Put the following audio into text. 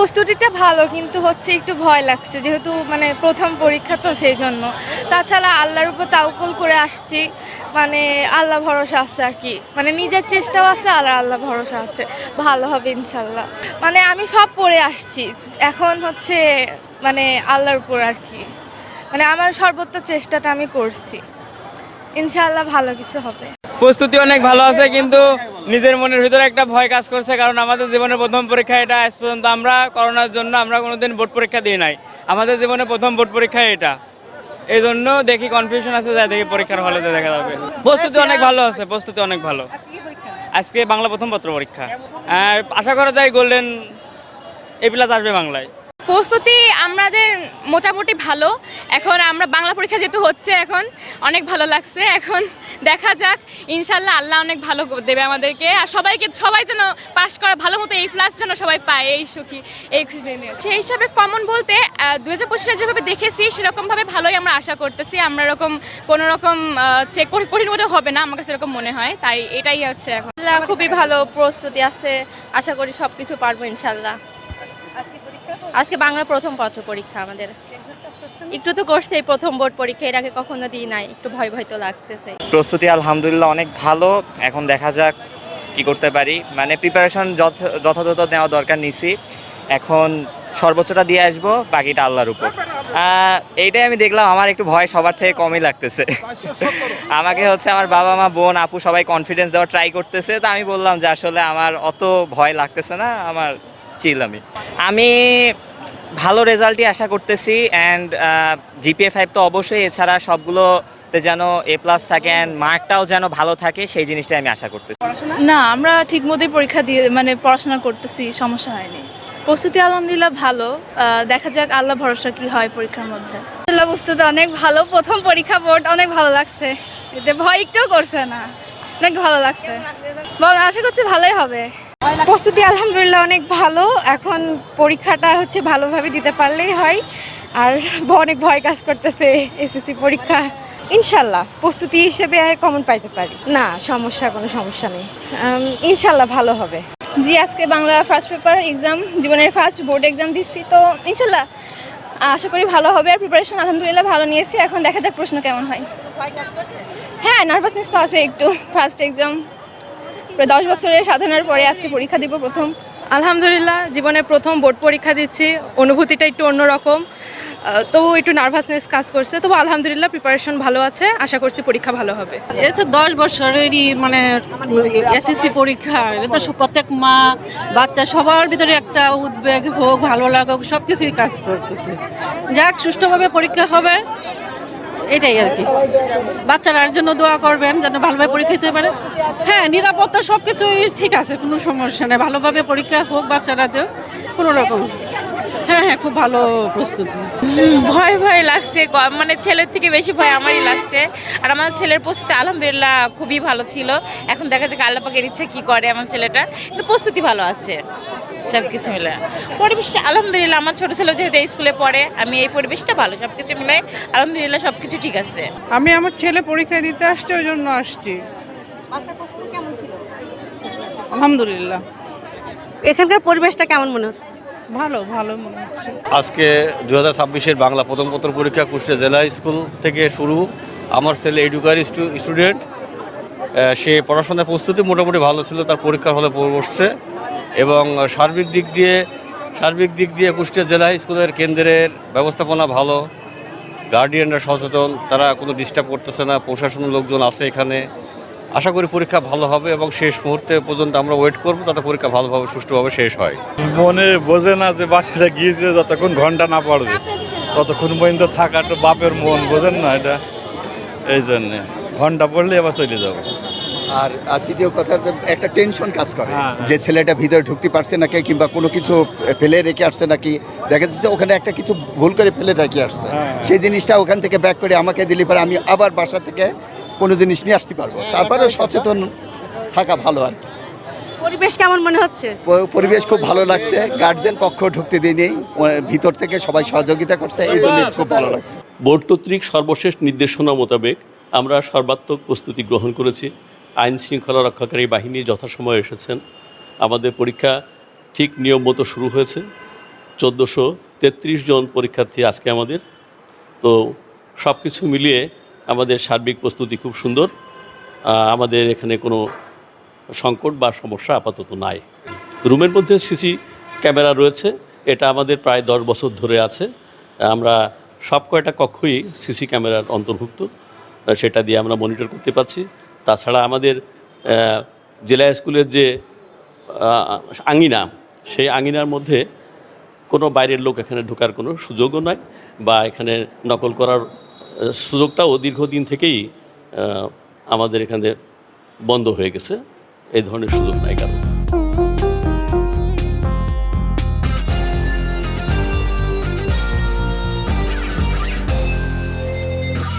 প্রস্তুতিটা ভালো, কিন্তু হচ্ছে একটু ভয় লাগছে, যেহেতু মানে প্রথম পরীক্ষা তো সেই জন্য। তাছাড়া আল্লাহর উপর তাওয়াক্কুল করে আসছি, মানে আল্লাহ ভরসা আছে আর কি, মানে নিজের চেষ্টাও আছে আর আল্লাহ ভরসা আছে, ভালো হবে ইনশাল্লাহ। মানে আমি সব পড়ে আসছি, এখন হচ্ছে মানে আল্লাহর উপর আর কি, মানে আমার সর্বোচ্চ চেষ্টাটা আমি করছি, ইনশাআল্লাহ ভালো কিছু হবে। প্রস্তুতি অনেক ভালো আছে, কিন্তু নিজের মনের ভিতরে একটা ভয় কাজ করছে, কারণ আমাদের জীবনের প্রথম পরীক্ষা এটা। আজ পর্যন্ত আমরা করোনার জন্য আমরা কোনোদিন বোর্ড পরীক্ষা দিই নাই, আমাদের জীবনে প্রথম বোর্ড পরীক্ষা এটা। এই জন্য দেখি কনফিউশন আছে, যা দেখি পরীক্ষার হলে দেখা যাবে। প্রস্তুতি অনেক ভালো আছে, প্রস্তুতি অনেক ভালো। আজকে বাংলা প্রথম পত্র পরীক্ষা, আর আশা করা যায় গোল্ডেন এ প্লাস আসবে বাংলায়। প্রস্তুতি আমাদের মোটামুটি ভালো। এখন আমরা বাংলা পরীক্ষা যেহেতু হচ্ছে, এখন অনেক ভালো লাগছে। এখন দেখা যাক, ইনশাল্লাহ আল্লাহ অনেক ভালো দেবে আমাদেরকে, আর সবাই যেন পাশ করা ভালো মতো এই প্লাস যেন সবাই পায়, এই সুখী এই খুশি নিয়ে। সেই হিসাবে কমন বলতে 2025 যেভাবে দেখেছি সেরকমভাবে ভালোই আমরা আশা করতেছি। আমরা কোনো রকম চেক কঠিন মতো হবে না, আমার কাছে এরকম মনে হয়, তাই এটাই হচ্ছে এখন। খুবই ভালো প্রস্তুতি আছে, আশা করি সব কিছু পারবো ইনশাল্লাহ। আজকে বাংলা প্রথম পত্র পরীক্ষা আমাদের, একটু তো করছে প্রথম বোর্ড পরীক্ষা, এর আগে কখনো দিই নাই, একটু ভয় ভয় তো লাগতেছে। প্রস্তুতি আলহামদুলিল্লাহ অনেক ভালো, এখন দেখা যাক কি করতে পারি। মানে প্রিপারেশন যথাযথ নেওয়া দরকার নিছি, এখন সর্বোচ্চটা দিয়ে আসবো, বাকিটা আল্লাহর উপর। এইটাই আমি দেখলাম, আমার একটু ভয় সবার থেকে কমই লাগতেছে। আমাকে হচ্ছে আমার বাবা মা বোন আপু সবাই কনফিডেন্স দেওয়ার ট্রাই করতেছে, তো আমি বললাম যে আসলে আমার অত ভয় লাগতেছে না, আমার চিল। আমি ভালো রেজাল্টই আশা করতেছি, অ্যান্ড জিপিএ 5 তো অবশ্যই, এছাড়া সবগুলোতে যেন এ প্লাস থাকে, অ্যান্ড মার্কটাও যেন ভালো থাকে, সেই জিনিসটাই আমি আশা করতেছি। না, আমরা ঠিক মতোই পরীক্ষা দিয়ে মানে পড়াশোনা করতেছি, সমস্যা হয়নি। প্রস্তুতি আলহামদুলিল্লাহ ভালো, দেখা যাক আল্লাহ ভরসা কি হয় পরীক্ষার মধ্যে। আল্লাহ প্রস্তুতি অনেক ভালো, প্রথম পরীক্ষা বোর্ড অনেক ভালো লাগছে, এতে ভয় একটুও করছে না, অনেক ভালো লাগছে, আশা করছি ভালোই হবে। প্রস্তুতি আলহামদুলিল্লাহ অনেক ভালো, এখন পরীক্ষাটা হচ্ছে ভালোভাবে দিতে পারলেই হয়। আর অনেক ভয় কাজ করতেছে এসএসসি পরীক্ষা, ইনশাল্লাহ প্রস্তুতি হিসেবে কমন পাইতে পারি না, কোনো সমস্যা নেই, ইনশাল্লাহ ভালো হবে। জি, আজকে বাংলা ফার্স্ট পেপার এক্সাম, জীবনের ফার্স্ট বোর্ড এক্সাম দিচ্ছি, তো ইনশাল্লাহ আশা করি ভালো হবে। আর প্রিপারেশন আলহামদুলিল্লাহ ভালো নিয়েছি, এখন দেখা যাক প্রশ্ন কেমন হয়। হ্যাঁ, নার্ভাসনেস তো আছে একটু, ফার্স্ট এক্সাম, প্রায় 10 বছরের সাধনার পরে আজকে পরীক্ষা দিব প্রথম। আলহামদুলিল্লাহ জীবনে প্রথম বোর্ড পরীক্ষা দিচ্ছি, অনুভূতিটা একটু অন্যরকম, তবু একটু নার্ভাসনেস কাজ করছে, তবু আলহামদুলিল্লাহ প্রিপারেশন ভালো আছে, আশা করছি পরীক্ষা ভালো হবে। এটা তো 10 বছরেরই মানে এসএসসি পরীক্ষা, এটা তো প্রত্যেক মা বাচ্চা সবার ভিতরে একটা উদ্বেগ হোক, ভালো লাগুক, সব কিছুই কাজ করতেছে। যাক, সুষ্ঠুভাবে পরীক্ষা হবে, এটাই আর কি। বাচ্চারার জন্য দোয়া করবেন যেন ভালোভাবে পরীক্ষা দিতে পারে। হ্যাঁ, নিরাপত্তা সব কিছুই ঠিক আছে, কোনো সমস্যা নেই, ভালোভাবে পরীক্ষা হোক বাচ্চারাতেও, কোনো রকম। হ্যাঁ, খুব ভালো প্রস্তুতি। ভয় লাগছে, মানে ছেলের থেকে বেশি ভয় আমারই লাগছে। আর আমার ছেলের প্রস্তুতি আলহামদুলিল্লাহ খুবই ভালো ছিল। এখন দেখা যাক আল্লাহ পাকের ইচ্ছা কি করে আমার ছেলেটা, কিন্তু প্রস্তুতি ভালো আছে সব কিছু মিলে। পরিবেশটা আলহামদুলিল্লাহ, আমার ছোটো ছেলে যেহেতু এই স্কুলে পড়ে, আমি এই পরিবেশটা ভালো, সব কিছু মিলে আলহামদুলিল্লাহ সব কিছু ঠিক আছে। আমি আমার ছেলে পরীক্ষা দিতে আসছে, ওই জন্য আসছি। আলহামদুলিল্লাহ। এখানকার পরিবেশটা কেমন মনে হচ্ছে? ভালো মনে হচ্ছে। আজকে 2026-এর বাংলা প্রথম পত্র পরীক্ষা কুষ্টিয়া জেলা স্কুল থেকে শুরু। আমার ছেলে এডুকার স্টুডেন্ট, সে পড়াশোনার প্রস্তুতি মোটামুটি ভালো ছিল, তার পরীক্ষার হলে বসছে, এবং সার্বিক দিক দিয়ে কুষ্টিয়া জেলা স্কুলের কেন্দ্রের ব্যবস্থাপনা ভালো, গার্ডিয়ানরা সচেতন, তারা কোনো ডিস্টার্ব করতেছে না, প্রশাসনের লোকজন আছে এখানে। আশা করি পরীক্ষা ভালো হবে, এবং শেষ মুহূর্তে পর্যন্ত আমরা ওয়েট করব যাতে পরীক্ষা ভালোভাবে সুষ্ঠুভাবে শেষ হয়। মনে বোঝে না যে বাচ্চাটা গিয়েছে, যতক্ষণ ঘন্টা না পড়বে ততক্ষণ পর্যন্ত থাকাটা বাপের মন, বোঝেন না এটা, এই জন্যে ঘন্টা পড়লে এবার চলে যাবে। আর দ্বিতীয় কথা, একটা টেনশন কাজ করে যে ছেলেটা ভিতরে ঢুকতে পারছে নাকি, কিংবা কোনো কিছু ফেলে রেখে আসছে নাকি, দেখা যাচ্ছে ওখানে একটা কিছু ভুল করে ফেলে রেখে আসছে, সেই জিনিসটা ওখান থেকে ব্যাক করে আমাকে দিলে পরে আমি আবার বাসা থেকে কোনো জিনিস নিয়ে আসতে পারবো। তারপরে সচেতন থাকা ভালো। আর পরিবেশ কেমন মনে হচ্ছে? পরিবেশ খুব ভালো লাগছে, গার্জেন পক্ষ ঢুকতে দিইনি, ভিতর থেকে সবাই সহযোগিতা করছে, এই জন্য খুব ভালো লাগছে। বোর্ড কর্তৃক সর্বশেষ নির্দেশনা মোতাবেক আমরা সর্বাত্মক প্রস্তুতি গ্রহণ করেছি। আইন শৃঙ্খলা রক্ষাকারী বাহিনী যথাসময়ে এসেছেন, আমাদের পরীক্ষা ঠিক নিয়ম মতো শুরু হয়েছে, 1433 জন পরীক্ষার্থী আজকে আমাদের। তো সব কিছু মিলিয়ে আমাদের সার্বিক প্রস্তুতি খুব সুন্দর। আমাদের এখানে কোনো সংকট বা সমস্যা আপাতত নাই। রুমের মধ্যে সিসি ক্যামেরা রয়েছে, এটা আমাদের প্রায় 10 বছর ধরে আছে। আমরা সব কয়টা কক্ষই সিসি ক্যামেরার অন্তর্ভুক্ত, সেটা দিয়ে আমরা মনিটর করতে পারছি। তাছাড়া আমাদের জেলা স্কুলের যে আঙিনা, সেই আঙিনার মধ্যে কোনো বাইরের লোক এখানে ঢোকার কোনো সুযোগও নাই, বা এখানে নকল করার সুযোগটাও দীর্ঘদিন থেকেই আমাদের এখানে বন্ধ হয়ে গেছে। এই ধরনের সুযোগ নাই কারণ।